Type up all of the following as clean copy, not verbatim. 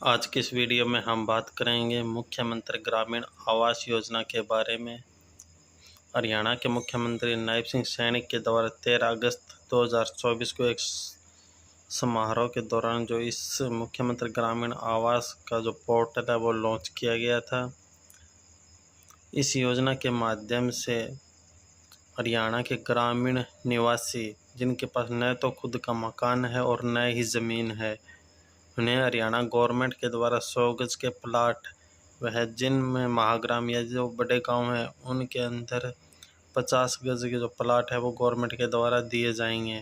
आज की इस वीडियो में हम बात करेंगे मुख्यमंत्री ग्रामीण आवास योजना के बारे में। हरियाणा के मुख्यमंत्री नायब सिंह सैनी के द्वारा 13 अगस्त 2024 को एक समारोह के दौरान जो इस मुख्यमंत्री ग्रामीण आवास का जो पोर्टल है वो लॉन्च किया गया था। इस योजना के माध्यम से हरियाणा के ग्रामीण निवासी जिनके पास न तो खुद का मकान है और न ही ज़मीन है, उन्हें हरियाणा गवर्नमेंट के द्वारा 100 गज के प्लाट वह जिनमें महाग्राम या जो बड़े गांव हैं उनके अंदर 50 गज के जो प्लाट है वो गवर्नमेंट के द्वारा दिए जाएंगे,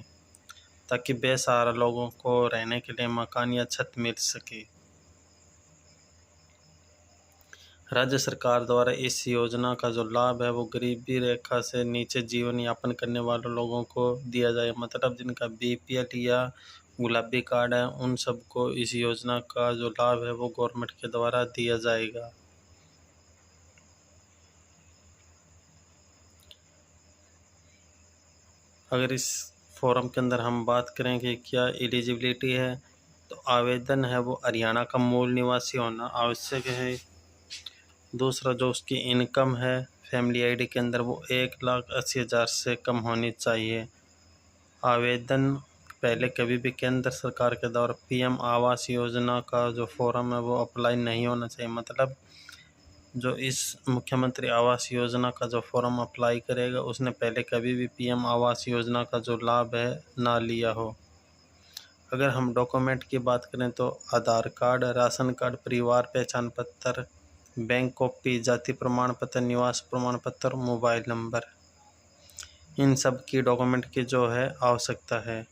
ताकि बेसहारा लोगों को रहने के लिए मकान या छत मिल सके। राज्य सरकार द्वारा इस योजना का जो लाभ है वो गरीबी रेखा से नीचे जीवन यापन करने वाले लोगों को दिया जाए, मतलब जिनका BPL या गुलाबी कार्ड है उन सबको इस योजना का जो लाभ है वो गवर्नमेंट के द्वारा दिया जाएगा। अगर इस फॉर्म के अंदर हम बात करें कि क्या एलिजिबिलिटी है, तो आवेदन है वो हरियाणा का मूल निवासी होना आवश्यक है। दूसरा जो उसकी इनकम है फैमिली ID के अंदर वो 1,80,000 से कम होनी चाहिए। आवेदन पहले कभी भी केंद्र सरकार के द्वारा PM आवास योजना का जो फॉर्म है वो अप्लाई नहीं होना चाहिए, मतलब जो इस मुख्यमंत्री आवास योजना का जो फॉर्म अप्लाई करेगा उसने पहले कभी भी PM आवास योजना का जो लाभ है ना लिया हो। अगर हम डॉक्यूमेंट की बात करें तो आधार कार्ड, राशन कार्ड, परिवार पहचान पत्र, बैंक कॉपी, जाति प्रमाण पत्र, निवास प्रमाण पत्र, मोबाइल नंबर, इन सब की डॉक्यूमेंट की जो है आवश्यकता है।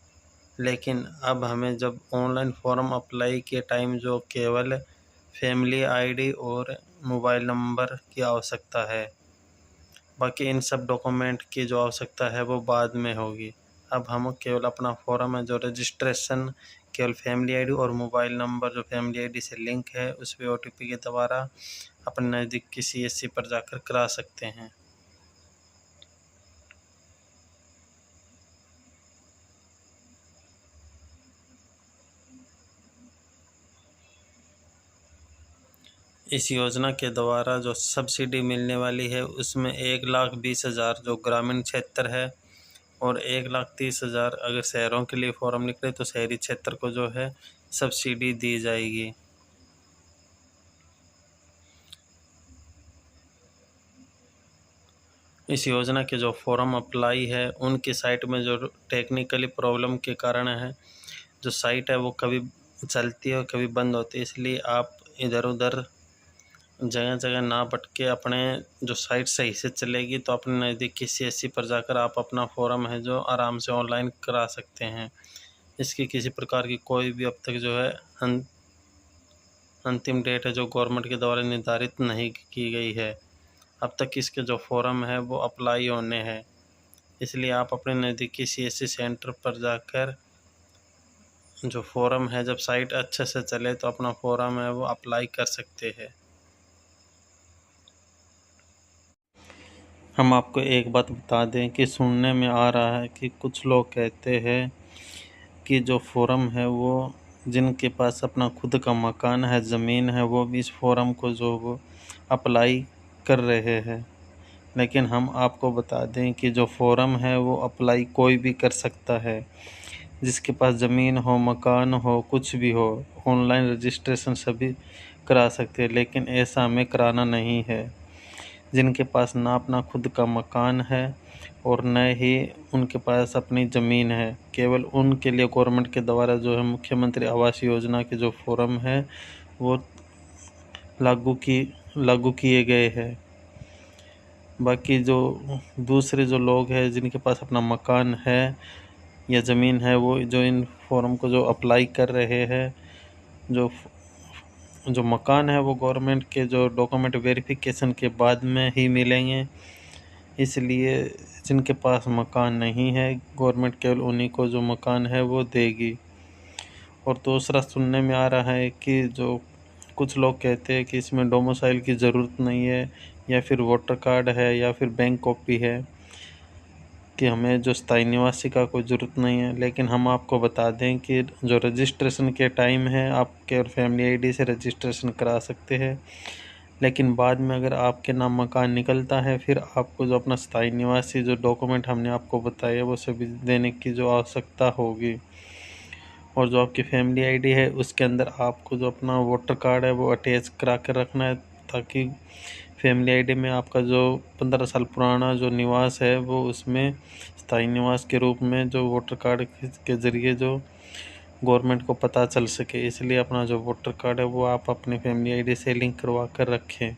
लेकिन अब हमें जब ऑनलाइन फॉर्म अप्लाई के टाइम जो केवल फैमिली ID और मोबाइल नंबर की आवश्यकता है, बाकी इन सब डॉक्यूमेंट की जो आवश्यकता है वो बाद में होगी। अब हम केवल अपना फॉर्म है जो रजिस्ट्रेशन केवल फैमिली ID और मोबाइल नंबर जो फैमिली ID से लिंक है उस पर OTP के द्वारा अपने नज़दीक की CSC पर जाकर करा सकते हैं। इस योजना के द्वारा जो सब्सिडी मिलने वाली है उसमें 1,20,000 जो ग्रामीण क्षेत्र है और 1,30,000 अगर शहरों के लिए फॉर्म निकले तो शहरी क्षेत्र को जो है सब्सिडी दी जाएगी। इस योजना के जो फॉर्म अप्लाई है उनकी साइट में जो टेक्निकली प्रॉब्लम के कारण है, जो साइट है वो कभी चलती है और कभी बंद होती है, इसलिए आप इधर उधर जगह जगह ना भटके अपने जो साइट सही से चलेगी तो अपने नज़दीक की CSC पर जाकर आप अपना फॉर्म है जो आराम से ऑनलाइन करा सकते हैं। इसकी किसी प्रकार की कोई भी अब तक जो है अंतिम डेट है जो गवर्नमेंट के द्वारा निर्धारित नहीं की गई है। अब तक इसके जो फॉर्म है वो अप्लाई होने हैं, इसलिए आप अपने नज़दीकी CSC सेंटर पर जाकर जो फॉर्म है जब साइट अच्छे से चले तो अपना फॉर्म है वो अप्लाई कर सकते हैं। हम आपको एक बात बता दें कि सुनने में आ रहा है कि कुछ लोग कहते हैं कि जो फॉर्म है वो जिनके पास अपना खुद का मकान है, ज़मीन है, वो भी इस फॉर्म को जो वो अप्लाई कर रहे हैं। लेकिन हम आपको बता दें कि जो फॉर्म है वो अप्लाई कोई भी कर सकता है, जिसके पास ज़मीन हो, मकान हो, कुछ भी हो, ऑनलाइन रजिस्ट्रेशन सभी करा सकते हैं। लेकिन ऐसा हमें कराना नहीं है। जिनके पास ना अपना खुद का मकान है और न ही उनके पास अपनी ज़मीन है, केवल उनके लिए गवर्नमेंट के द्वारा जो है मुख्यमंत्री आवास योजना के जो फॉर्म है वो लागू किए गए हैं। बाकी जो दूसरे जो लोग हैं जिनके पास अपना मकान है या ज़मीन है वो जो इन फॉर्म को जो अप्लाई कर रहे हैं, जो मकान है वो गवर्नमेंट के जो डॉक्यूमेंट वेरिफिकेशन के बाद में ही मिलेंगे, इसलिए जिनके पास मकान नहीं है गवर्नमेंट केवल उन्हीं को जो मकान है वो देगी। और दूसरा सुनने में आ रहा है कि जो कुछ लोग कहते हैं कि इसमें डोमिसाइल की ज़रूरत नहीं है या फिर वोटर कार्ड है या फिर बैंक कॉपी है। कि हमें जो स्थायी निवासी का कोई ज़रूरत नहीं है। लेकिन हम आपको बता दें कि जो रजिस्ट्रेशन के टाइम है आपके और फैमिली आईडी से रजिस्ट्रेशन करा सकते हैं, लेकिन बाद में अगर आपके नाम मकान निकलता है फिर आपको जो अपना स्थायी निवासी जो डॉक्यूमेंट हमने आपको बताया वो सभी देने की जो आवश्यकता होगी। और जो आपकी फैमिली आईडी है उसके अंदर आपको जो अपना वोटर कार्ड है वो अटैच करा कर रखना है, ताकि फैमिली आईडी में आपका जो 15 साल पुराना जो निवास है वो उसमें स्थायी निवास के रूप में जो वोटर कार्ड के ज़रिए जो गवर्नमेंट को पता चल सके। इसलिए अपना जो वोटर कार्ड है वो आप अपनी फैमिली आईडी से लिंक करवा कर रखें।